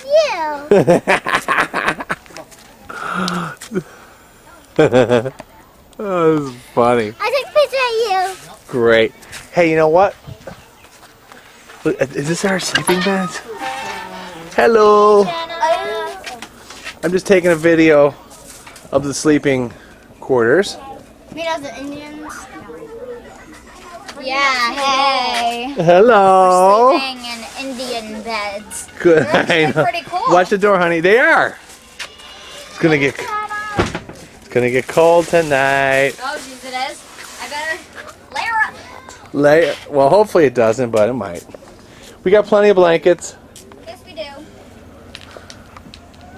you. Oh, this is funny. I took a picture of you. Great. Hey, you know what? Look, is this our sleeping beds? Hello. I'm just taking a video of the sleeping quarters. You know the Indians? Yeah, hey. Hello. We're sleeping in Indian beds. Good. They're actually pretty cool. Watch the door, honey. They are. It's gonna get cold tonight. Oh, jeez, it is. I better layer up. Well, hopefully it doesn't, but it might. We got plenty of blankets. Yes, we do.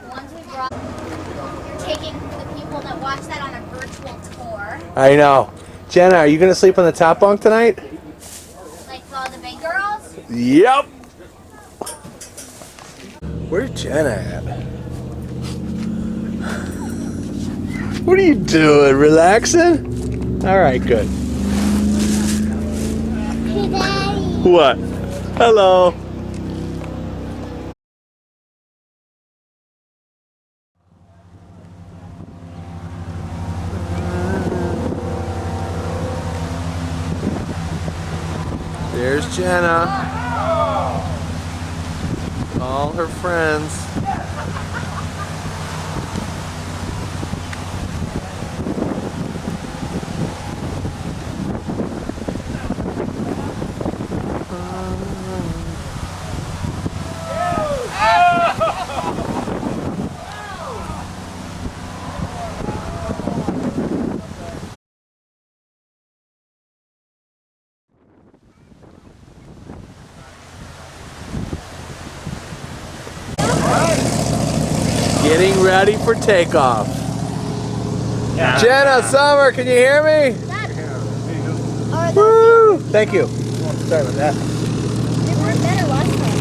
The ones we brought. You're taking the people that watch that on a virtual tour. I know. Jenna, are you gonna sleep on the top bunk tonight? Like all the big girls? Yep. Where's Jenna at? What are you doing? Relaxing? All right, good. Hey, Daddy. What? Hello. There's Jenna. All her friends. Getting ready for takeoff. Yeah. Jenna, Summer, can you hear me? Woo! Thank you. Sorry about that. They weren't better last time.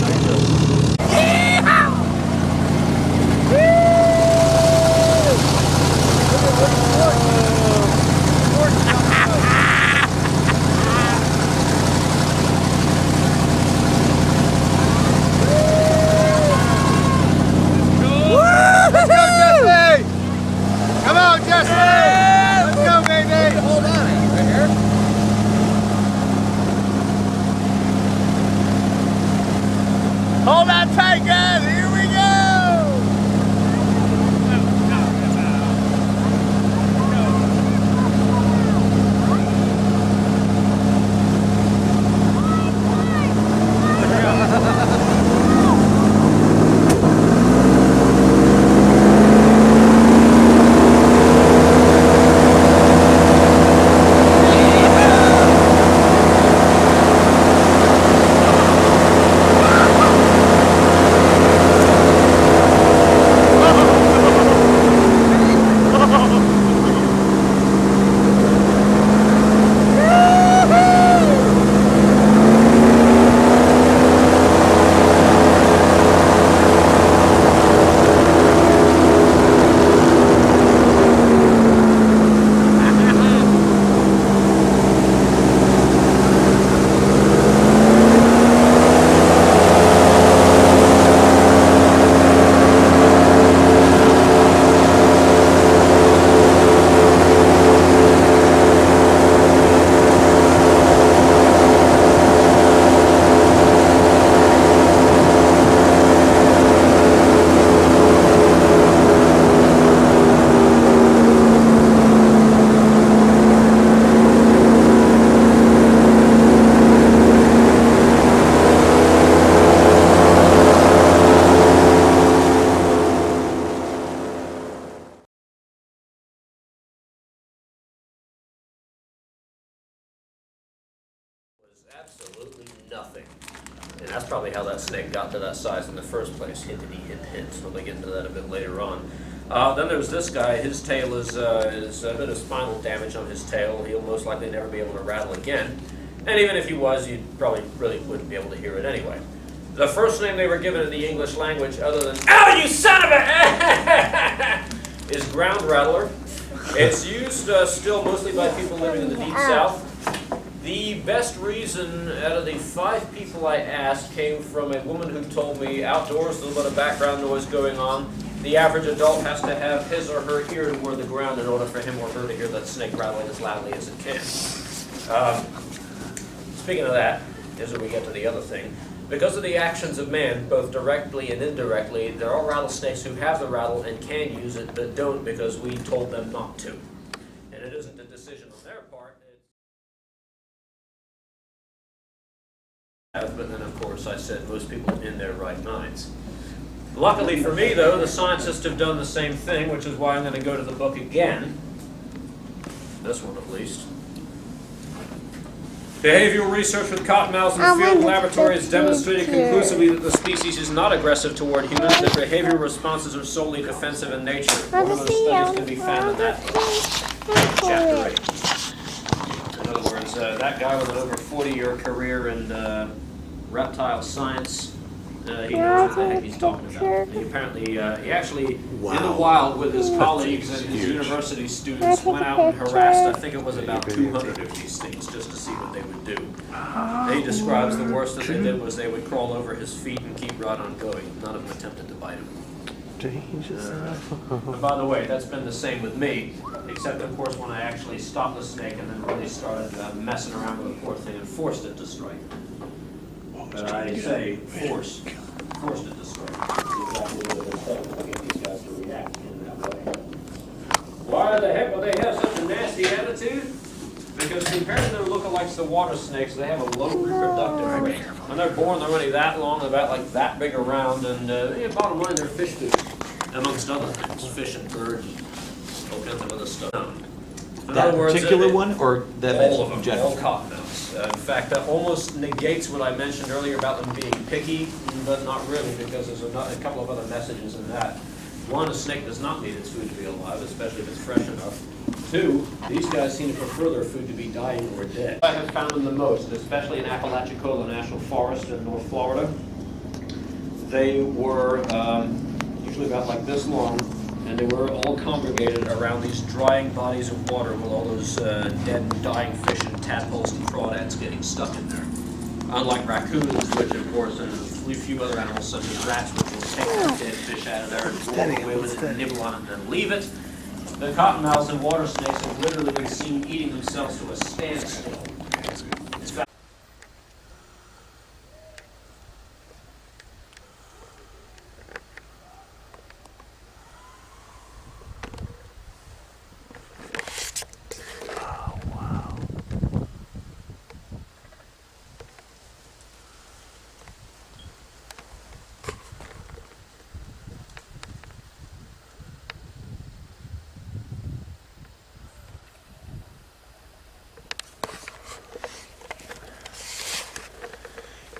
Come on, Jesse! Let's go, baby! Hold on, right here. Hold on tight, guys! Here we go! Absolutely nothing. And that's probably how that snake got to that size in the first place. Hint. So we'll get into that a bit later on. Then there's this guy. His tail is a bit of spinal damage on his tail. He'll most likely never be able to rattle again. And even if he was, you probably really wouldn't be able to hear it anyway. The first name they were given in the English language, other than "Ow, you son of a," is ground rattler. It's used still mostly by people living in the deep south. The best reason out of the 5 people I asked came from a woman who told me outdoors, a little bit of background noise going on. The average adult has to have his or her ear toward the ground in order for him or her to hear that snake rattling as loudly as it can. Speaking of that, is where we get to the other thing. Because of the actions of man, both directly and indirectly, there are rattlesnakes who have the rattle and can use it, but don't because we told them not to. And it isn't a decision on their part. But then, of course, I said most people in their right minds. Luckily for me, though, the scientists have done the same thing, which is why I'm going to go to the book again. This one, at least. Behavioral research with cottonmouths in the field laboratory has demonstrated conclusively that the species is not aggressive toward humans, that behavioral responses are solely defensive in nature. One of those studies can be found in that chapter 8. In other words, that guy with an over 40-year career in reptile science, he knows what the heck he's talking about. He apparently, he actually, in the wild with his colleagues and his university students, went out and harassed, I think it was about 200 of these things, just to see what they would do. He describes the worst that they did was they would crawl over his feet and keep right on going. None of them attempted to bite him. And by the way, that's been the same with me, except of course when I actually stopped the snake and then really started messing around with the poor thing and forced it to strike. But I say forced it to strike. That's exactly what it is to get these guys to react in that way. Why the heck would they have such a nasty attitude? Because compared to their lookalikes, the water snakes, they have a low reproductive rate. When they're born, they're only that long, about like that big around, and bottom line, they're fish food, amongst other things, fish and birds, all kinds of other stuff. In That other words, particular one, or that all of them, general? all cottonmouths. In fact, that almost negates what I mentioned earlier about them being picky, but not really, because there's a couple of other messages in that. One, a snake does not need its food to be alive, especially if it's fresh enough. 2, these guys seem to prefer their food to be dying or dead. I have found them the most, especially in Apalachicola National Forest in North Florida. They were usually about like this long, and they were all congregated around these drying bodies of water with all those dead and dying fish and tadpoles and crawdads getting stuck in there. Unlike raccoons, which of course, and a few other animals such as rats, which will take that dead fish out of there and walk away with it and nibble on it and then leave it, the cottonmouths and water snakes have literally been seen eating themselves to a standstill.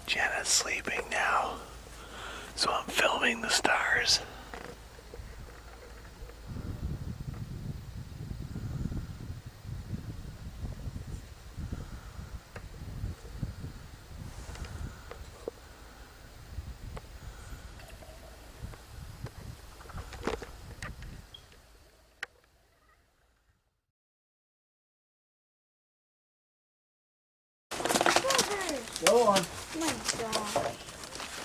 Jenna's sleeping now, so I'm filming the stars. Go on. Oh my god.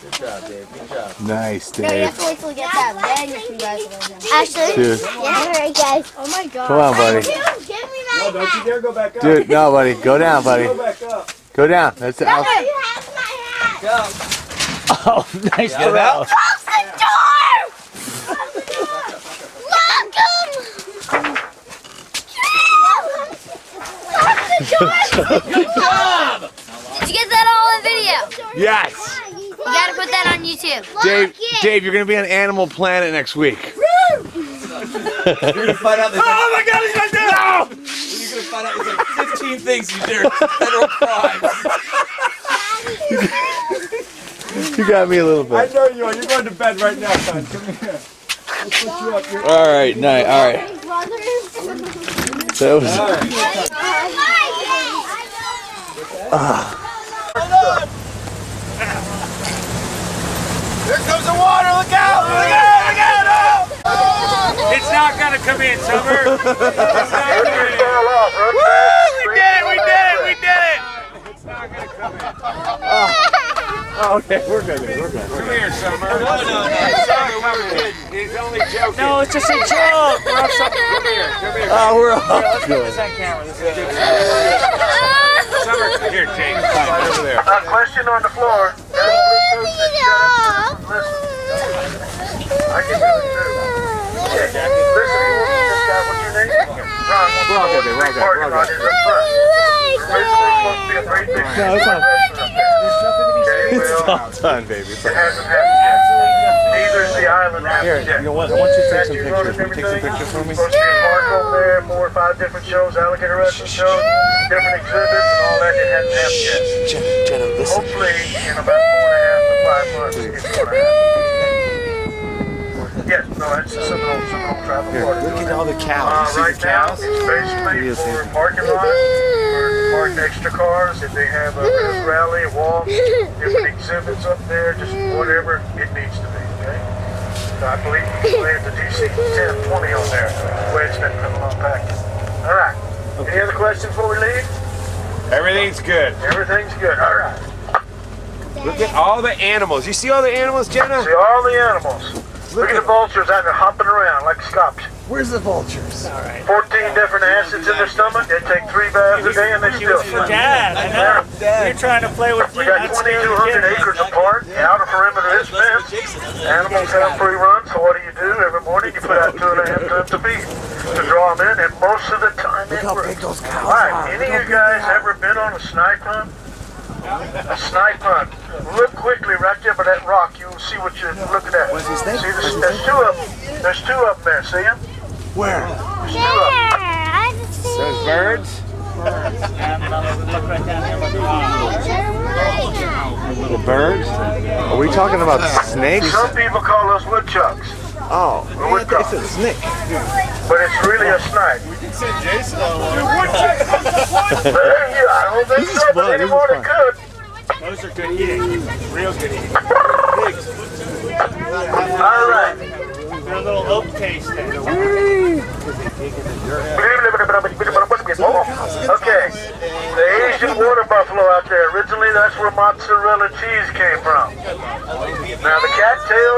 Good job, Dave. Good job. Nice, No, you have Dave. to wait till we get that. Then you congratulate Ashley? Dude. Yeah. Alright, guys. Oh my god. Come on, buddy. Give me my No, don't you dare go back up. Dude, no, buddy. Go down, buddy. Go back up. Go down. That's it. No, you have my hat. Go. Oh, nice Get it out. Close the door! Close the door! Lock him! Close the door! Good job. Did you get that all on video? Yes. You gotta put that on YouTube. Dave, you're going to be on Animal Planet next week. You're gonna find out. Oh my God, he's right there! No! You're gonna find out there's like 15 things you did federal crimes. You got me a little I bit. know you are. You're going to bed right now, son. Come here. We'll put you up here. All right, night. All right. That was. All right. There comes the water! Look out! Look out! Look out! Oh! It's not gonna come in, Summer. It's not coming in. Woo! We did it! We did it! We did it! Okay, we're good. We're good. Come here, Summer. No, Summer, kidding. He's only joking. No, it's just a joke. We're on something. Come here. Oh, we're all Let's put good. this on camera. This is good. Summer, here, James. Slide over there. Question on the floor. I can do it too. Listen, you want this guy, what's your name? Ron, We're all good, babe. We're all good. We're all good. is up front. Originally supposed to be a great big No, it's not. Okay, It's well, all done, baby. It's it all hasn't happened yet. Neither is the island Here, happened yet. you know what? I want you to take some Statue road pictures. and Will you take some everything. pictures for me? Supposed to be a park over there, 4 or 5 different shows, alligator wrestling shows, different exhibits, and all that. It hasn't happened yet. Jenna, listen. Hopefully, in about 4.5 to 5 months, it's going to happen. Yes, no, that's some old travel Here, party. look at all the cows. Right now, it's basically for parking lot, for park extra cars. If they have a rally, a walk, different exhibits up there, just whatever it needs to be. Okay. So I believe we have the DC 1020 on there. The way it's been coming on package. All right. Any other questions before we leave? Everything's good. Everything's good. All right. Look at all the animals. You see all the animals, Jenna? See all the animals. Look at the vultures out there hopping around like scops. Where's the vultures? 14 different acids in their stomach. They take 3 baths a day and they still swim. Dad, I know. You're trying to play with We got 2,200 acres apart. The outer perimeter is fenced. Animals have free run, so what do? Every morning you put out 2.5 tons of feed to draw them in, and most of the time it Look how works. big those cows All right, are. any of you guys ever been on a snipe hunt? A snipe hunt. Look quickly right there by that rock. You will see what you're looking at. Was he snake? See, Was he there's snake? 2 of them. There's 2 of them there. See them? Where? There's 2 of them. Those birds? Look right down here. The birds? Are we talking about snakes? Some people call those woodchucks, Oh, woodcock. it's a snake. but it's really a snipe. Send Jason on one. I don't think This is so, but fun, any this more is than could. Those are good eating. Real good eating. All right. They're a little oak tasting. Okay, the Asian water buffalo out there, originally that's where mozzarella cheese came from. Now the cattails